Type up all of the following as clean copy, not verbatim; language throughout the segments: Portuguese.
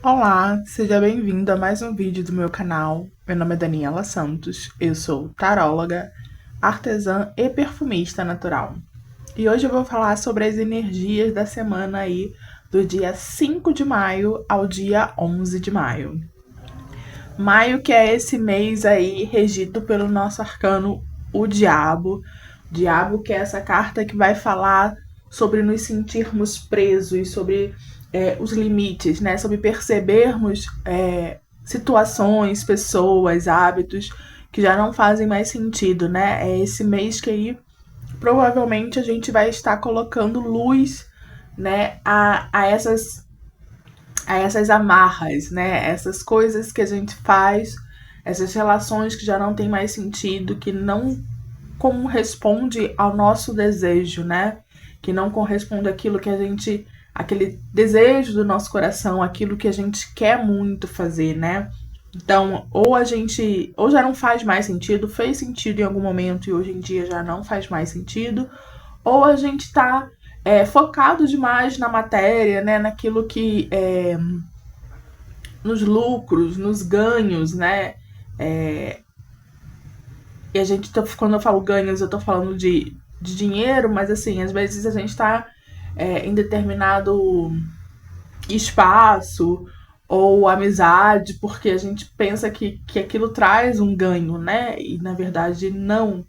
Olá, seja bem-vindo a mais um vídeo do meu canal. Meu nome é Daniela Santos, eu sou taróloga, artesã e perfumista natural. E hoje eu vou falar sobre as energias da semana aí do dia 5 de maio ao dia 11 de maio. Maio, que é esse mês aí regido pelo nosso arcano, o Diabo. Diabo, que é essa carta que vai falar sobre nos sentirmos presos, sobre os limites, né? Sobre percebermos situações, pessoas, hábitos que já não fazem mais sentido, né? É esse mês que aí provavelmente a gente vai estar colocando luz, né, a essas amarras, né? Essas coisas que a gente faz, essas relações que já não tem mais sentido, que não corresponde ao nosso desejo, né? Que não corresponde àquilo que a gente, aquele desejo do nosso coração, aquilo que a gente quer muito fazer, né? Então, ou já não faz mais sentido, fez sentido em algum momento e hoje em dia já não faz mais sentido, ou a gente tá focado demais na matéria, né? Naquilo que nos lucros, nos ganhos, né? E a gente, quando eu falo ganhos, eu tô falando de dinheiro, mas assim, às vezes a gente tá em determinado espaço ou amizade, porque a gente pensa que aquilo traz um ganho, né? E na verdade não.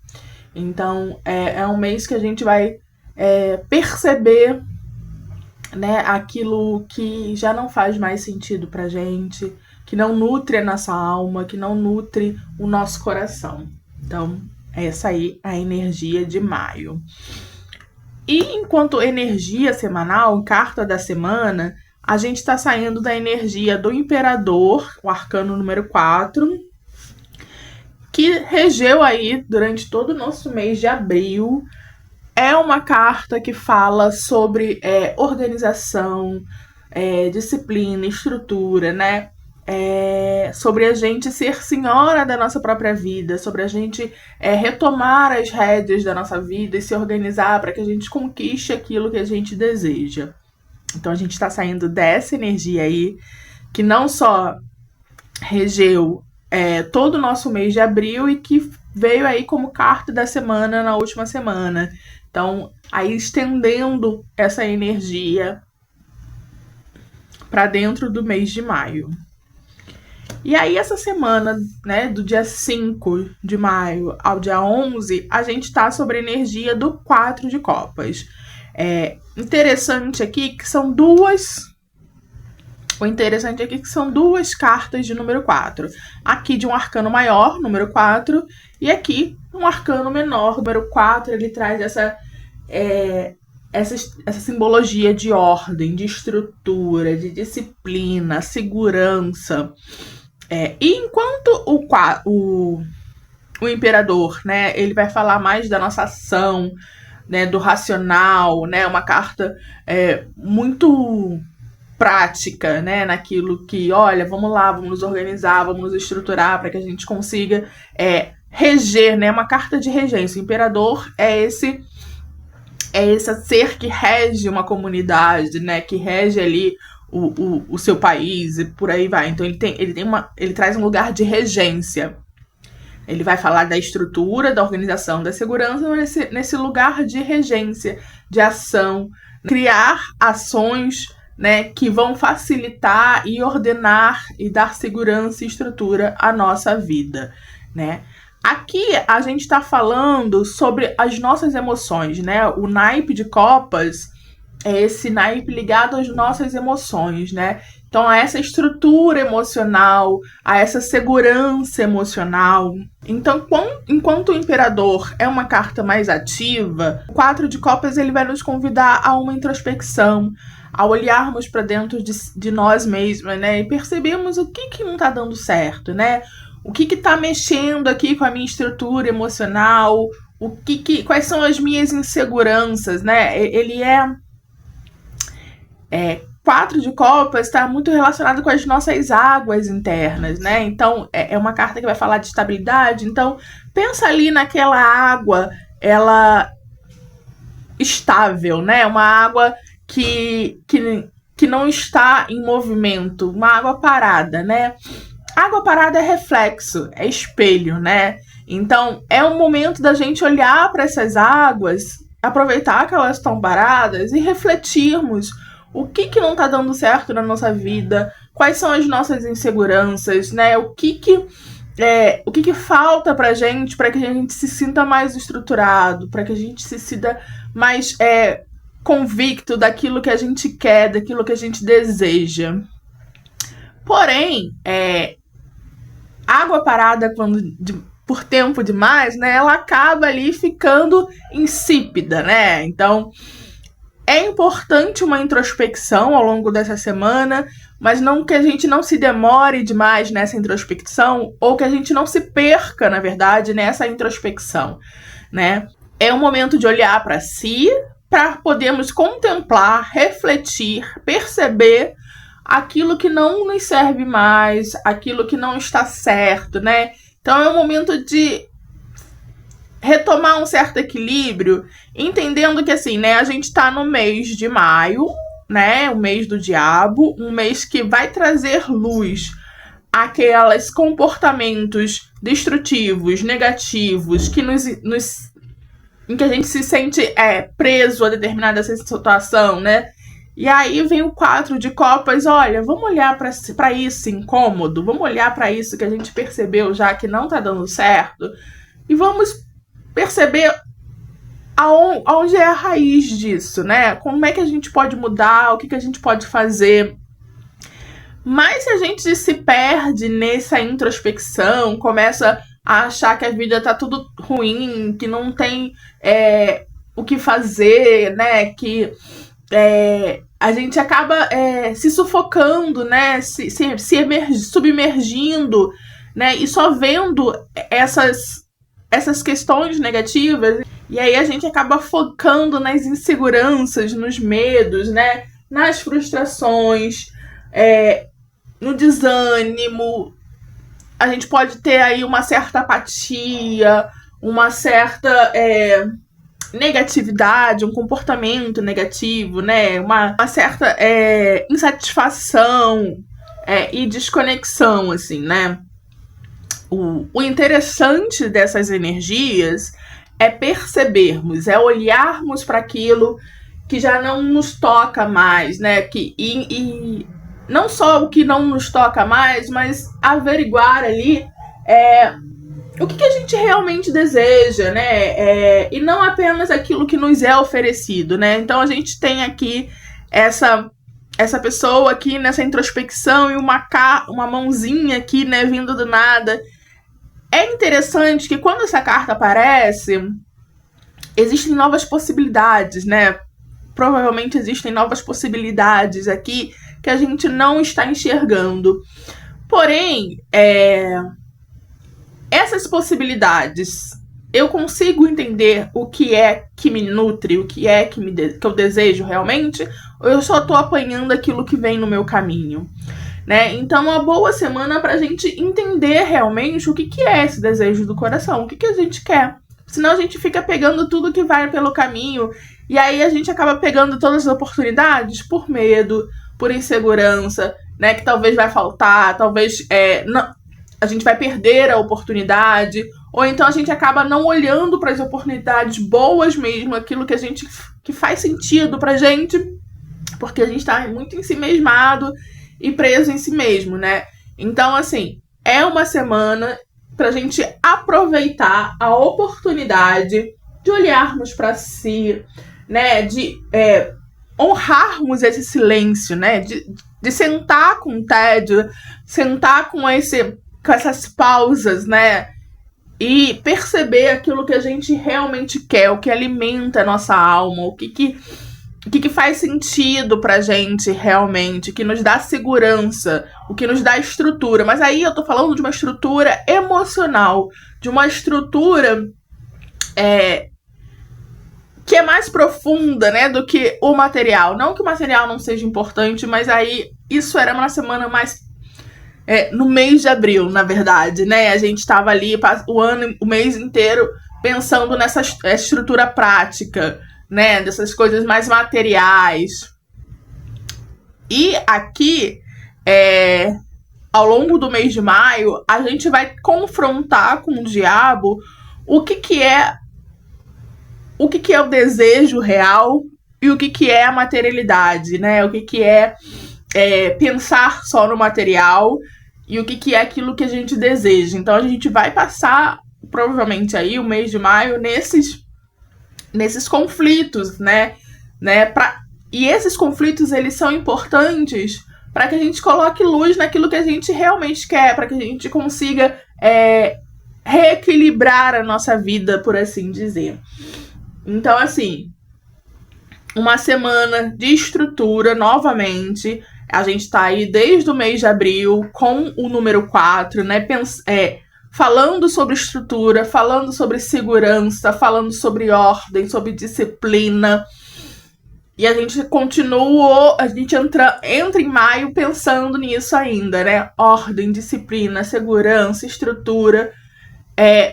Então é um mês que a gente vai perceber, né, aquilo que já não faz mais sentido pra gente, que não nutre a nossa alma, que não nutre o nosso coração. Então, essa aí é a energia de maio. E enquanto energia semanal, carta da semana, a gente está saindo da energia do Imperador, o arcano número 4, que regeu aí durante todo o nosso mês de abril. É uma carta que fala sobre organização, disciplina, estrutura, né? Sobre a gente ser senhora da nossa própria vida, sobre a gente retomar as rédeas da nossa vida e se organizar para que a gente conquiste aquilo que a gente deseja. Então a gente está saindo dessa energia aí, que não só regeu todo o nosso mês de abril e que veio aí como carta da semana na última semana. Então, aí estendendo essa energia para dentro do mês de maio. E aí, essa semana, né, do dia 5 de maio ao dia 11, a gente tá sobre a energia do 4 de copas. Interessante aqui que são duas. O interessante aqui que são duas cartas de número 4. Aqui de um arcano maior, número 4, e aqui um arcano menor, número 4. Ele traz essa simbologia de ordem, de estrutura, de disciplina, segurança. E enquanto o imperador, né, ele vai falar mais da nossa ação, né, do racional, né, uma carta muito prática, né, naquilo que, olha, vamos lá, vamos nos organizar, vamos nos estruturar para que a gente consiga reger, né, uma carta de regência. O imperador é esse ser que rege uma comunidade, né, que rege ali o seu país e por aí vai. Então ele traz um lugar de regência. Ele vai falar da estrutura, da organização, da segurança, mas nesse lugar de regência, de ação, criar ações, né, que vão facilitar e ordenar e dar segurança e estrutura à nossa vida, né? Aqui a gente está falando sobre as nossas emoções, né? O naipe de copas é esse naipe ligado às nossas emoções, né? Então, a essa estrutura emocional, a essa segurança emocional. Então, enquanto o imperador é uma carta mais ativa, o 4 de copas ele vai nos convidar a uma introspecção, a olharmos para dentro de nós mesmos, né? E percebemos o que não está dando certo, né? O que está mexendo aqui com a minha estrutura emocional, quais são as minhas inseguranças, né? Ele 4 de copas está muito relacionado com as nossas águas internas, né? Então, é uma carta que vai falar de estabilidade. Então, pensa ali naquela água, ela estável, né? Uma água que que não está em movimento, uma água parada, né? Água parada é reflexo, é espelho, né? Então, é um momento da gente olhar para essas águas, aproveitar que elas estão paradas e refletirmos o que não está dando certo na nossa vida, quais são as nossas inseguranças, né? O que falta pra gente para que a gente se sinta mais estruturado, para que a gente se sinta mais convicto daquilo que a gente quer, daquilo que a gente deseja. Porém, água parada por tempo demais, né, ela acaba ali ficando insípida, né? Então, é importante uma introspecção ao longo dessa semana, mas não que a gente não se demore demais nessa introspecção, ou que a gente não se perca, na verdade, nessa introspecção, né? É um momento de olhar para si, para podermos contemplar, refletir, perceber aquilo que não nos serve mais, aquilo que não está certo, né? Então é um momento de retomar um certo equilíbrio, entendendo que assim, né, a gente tá no mês de maio, né, o mês do diabo, um mês que vai trazer luz àqueles comportamentos destrutivos, negativos, que em que a gente se sente preso a determinada situação, né? E aí vem o 4 de copas, olha, vamos olhar para isso incômodo, vamos olhar para isso que a gente percebeu já que não tá dando certo, e vamos perceber aonde é a raiz disso, né? Como é que a gente pode mudar, o que a gente pode fazer. Mas se a gente se perde nessa introspecção, começa a achar que a vida tá tudo ruim, que não tem o que fazer, né? Que a gente acaba se sufocando, né? Se submergindo, né? E só vendo essas questões negativas. E aí a gente acaba focando nas inseguranças, nos medos, né? Nas frustrações, no desânimo. A gente pode ter aí uma certa apatia, uma certa negatividade, um comportamento negativo, né? Uma certa insatisfação e desconexão, assim, né? O interessante dessas energias é percebermos, é olharmos para aquilo que já não nos toca mais, né? E não só o que não nos toca mais, mas averiguar ali o que a gente realmente deseja, né? E não apenas aquilo que nos é oferecido, né? Então a gente tem aqui essa pessoa aqui nessa introspecção e uma mãozinha aqui, né, vindo do nada. É interessante que quando essa carta aparece, existem novas possibilidades, né? Provavelmente existem novas possibilidades aqui que a gente não está enxergando. Porém, essas possibilidades, eu consigo entender o que é que me nutre, o que é que eu desejo realmente, ou eu só tô apanhando aquilo que vem no meu caminho, né? Então, uma boa semana pra gente entender realmente o que é esse desejo do coração, o que a gente quer. Senão a gente fica pegando tudo que vai pelo caminho, e aí a gente acaba pegando todas as oportunidades por medo, por insegurança, né? Que talvez vai faltar, talvez a gente vai perder a oportunidade, ou então a gente acaba não olhando para as oportunidades boas mesmo, aquilo que faz sentido pra gente, porque a gente tá muito em si mesmado e preso em si mesmo, né? Então, assim, é uma semana pra gente aproveitar a oportunidade de olharmos para si, né? De honrarmos esse silêncio, né? De sentar com o tédio, sentar com essas pausas, né? E perceber aquilo que a gente realmente quer, o que alimenta a nossa alma, o que faz sentido pra gente realmente, que nos dá segurança, o que nos dá estrutura. Mas aí eu tô falando de uma estrutura emocional, de uma estrutura que é mais profunda, né, do que o material. Não que o material não seja importante, mas aí isso era uma semana mais no mês de abril, na verdade, né? A gente tava ali o mês inteiro pensando nessa estrutura prática, né? Dessas coisas mais materiais. E aqui, ao longo do mês de maio, a gente vai confrontar com o diabo o que é o desejo real e o que é a materialidade, né? O que é pensar só no material e o que é aquilo que a gente deseja. Então a gente vai passar, provavelmente, aí o mês de maio nesses conflitos, né? E esses conflitos, eles são importantes para que a gente coloque luz naquilo que a gente realmente quer, para que a gente consiga reequilibrar a nossa vida, por assim dizer. Então, assim, uma semana de estrutura, novamente. A gente tá aí desde o mês de abril com o número 4, né? Falando sobre estrutura, falando sobre segurança, falando sobre ordem, sobre disciplina. E a gente entra em maio pensando nisso ainda, né? Ordem, disciplina, segurança, estrutura.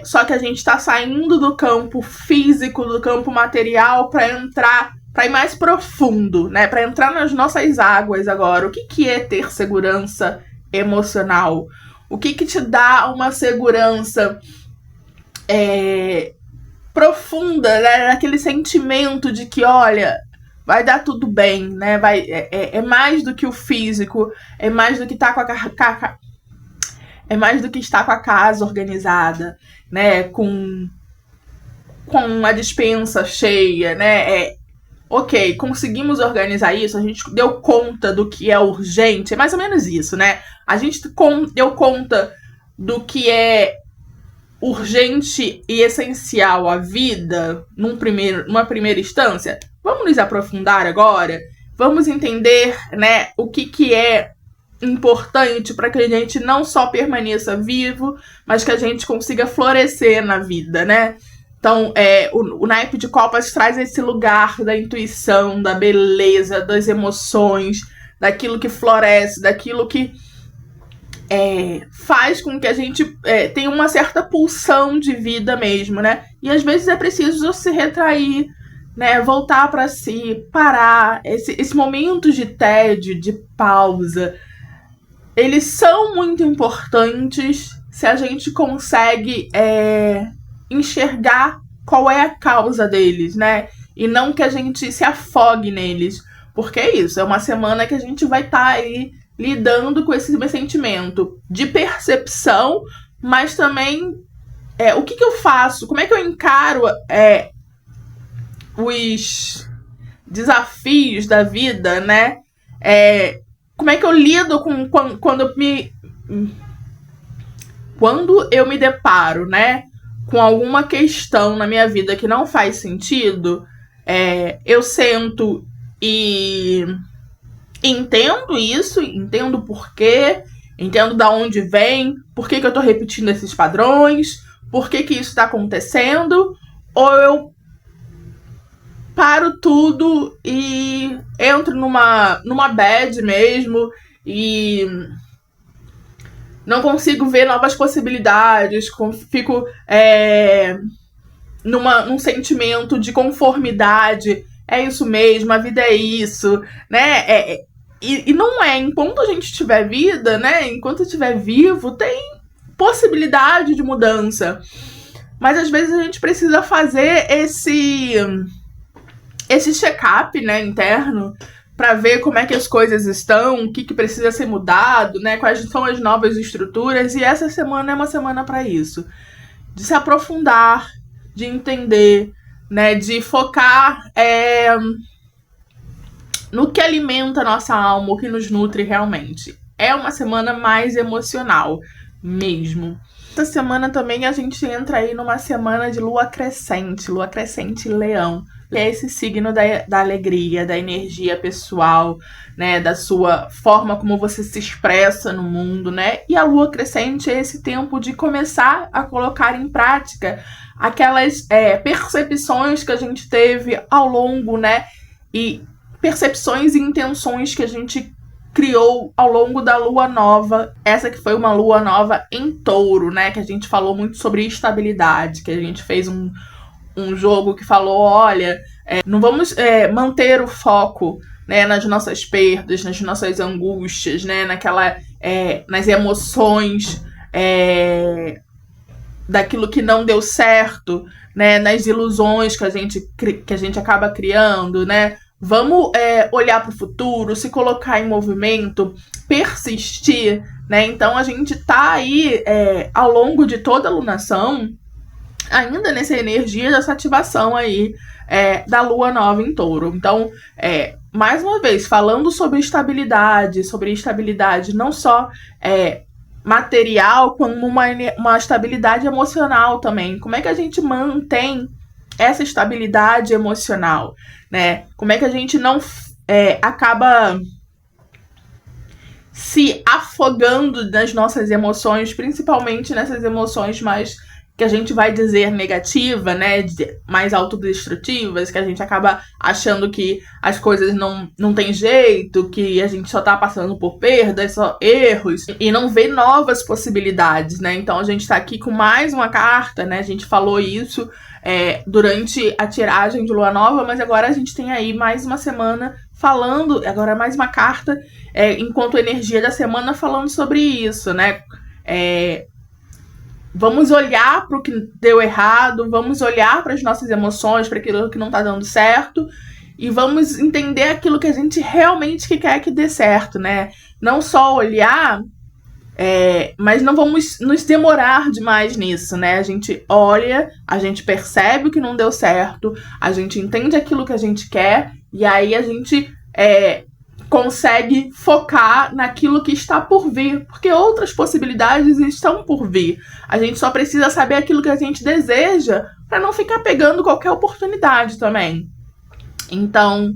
Só que a gente tá saindo do campo físico, do campo material, para ir mais profundo, né? Para entrar nas nossas águas agora. O que é ter segurança emocional? O que te dá uma segurança profunda, né? Aquele sentimento de que, olha, vai dar tudo bem, né? É mais do que o físico, é mais do que tá com é mais do que estar com a casa organizada, né? Com a despensa cheia, né? Ok, conseguimos organizar isso, a gente deu conta do que é urgente, é mais ou menos isso, né? A gente deu conta do que é urgente e essencial à vida numa primeira instância. Vamos nos aprofundar agora? Vamos entender, né, o que é importante para que a gente não só permaneça vivo, mas que a gente consiga florescer na vida, né? Então, o naipe de copas traz esse lugar da intuição, da beleza, das emoções, daquilo que floresce, daquilo que faz com que a gente tenha uma certa pulsão de vida mesmo, né? E às vezes é preciso se retrair, né? Voltar para si, parar. Esse momento de tédio, de pausa, eles são muito importantes se a gente consegue enxergar qual é a causa deles, né? E não que a gente se afogue neles. Porque é isso, é uma semana que a gente vai estar aí lidando com esse sentimento de percepção, mas também o que eu faço? Como é que eu encaro os desafios da vida, né? Como é que eu lido com quando eu me deparo, né, com alguma questão na minha vida que não faz sentido? Eu sento e entendo isso, entendo o porquê, entendo da onde vem, por que eu tô repetindo esses padrões, por que isso tá acontecendo, ou eu paro tudo e entro numa bad mesmo e não consigo ver novas possibilidades, fico num sentimento de conformidade. É isso mesmo, a vida é isso, né? E não enquanto a gente tiver vida, né? Enquanto eu estiver vivo, tem possibilidade de mudança. Mas às vezes a gente precisa fazer esse check-up, né, interno, para ver como é que as coisas estão, o que precisa ser mudado, né? Quais são as novas estruturas. E essa semana é uma semana para isso. De se aprofundar, de entender, né? De focar no que alimenta a nossa alma, o que nos nutre realmente. É uma semana mais emocional mesmo. Essa semana também a gente entra aí numa semana de lua crescente Leão. É esse signo da alegria, da energia pessoal, né, da sua forma como você se expressa no mundo, né? E a lua crescente é esse tempo de começar a colocar em prática aquelas percepções que a gente teve ao longo, né? E percepções e intenções que a gente criou ao longo da lua nova. Essa que foi uma lua nova em Touro, né? Que a gente falou muito sobre estabilidade, que a gente fez um jogo que falou, olha, não vamos manter o foco né, nas nossas perdas, nas nossas angústias, né, nas emoções daquilo que não deu certo, né, nas ilusões que a gente acaba criando, né? Vamos olhar para o futuro, se colocar em movimento, persistir, né? Então a gente tá aí ao longo de toda a lunação, ainda nessa energia dessa ativação aí da lua nova em touro. Então, mais uma vez, falando sobre estabilidade não só material, como uma estabilidade emocional também. Como é que a gente mantém essa estabilidade emocional, né? Como é que a gente não acaba se afogando nas nossas emoções, principalmente nessas emoções mais que a gente vai dizer negativa, né, mais autodestrutivas, que a gente acaba achando que as coisas não tem jeito, que a gente só tá passando por perdas, só erros, e não vê novas possibilidades, né? Então a gente tá aqui com mais uma carta, né? A gente falou isso durante a tiragem de Lua Nova, mas agora a gente tem aí mais uma semana falando, agora mais uma carta, enquanto energia da semana falando sobre isso, né? Vamos olhar para o que deu errado, vamos olhar para as nossas emoções, para aquilo que não tá dando certo, e vamos entender aquilo que a gente realmente quer que dê certo, né? Não só olhar, mas não vamos nos demorar demais nisso, né? A gente olha, a gente percebe o que não deu certo, a gente entende aquilo que a gente quer, e aí a gente consegue focar naquilo que está por vir, porque outras possibilidades estão por vir. A gente só precisa saber aquilo que a gente deseja para não ficar pegando qualquer oportunidade também. Então,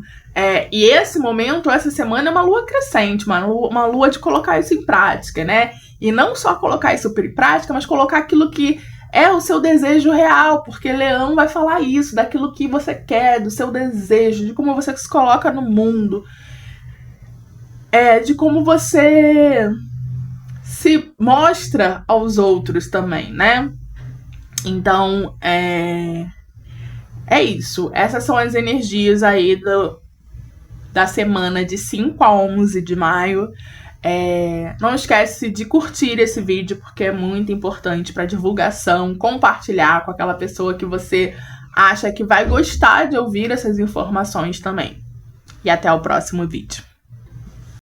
e esse momento, essa semana, é uma lua crescente, uma lua de colocar isso em prática, né? E não só colocar isso em prática, mas colocar aquilo que é o seu desejo real, porque Leão vai falar isso, daquilo que você quer, do seu desejo, de como você se coloca no mundo, de como você se mostra aos outros também, né? Então, é isso. Essas são as energias aí da semana de 5 a 11 de maio. Não esquece de curtir esse vídeo, porque é muito importante para divulgação, compartilhar com aquela pessoa que você acha que vai gostar de ouvir essas informações também. E até o próximo vídeo.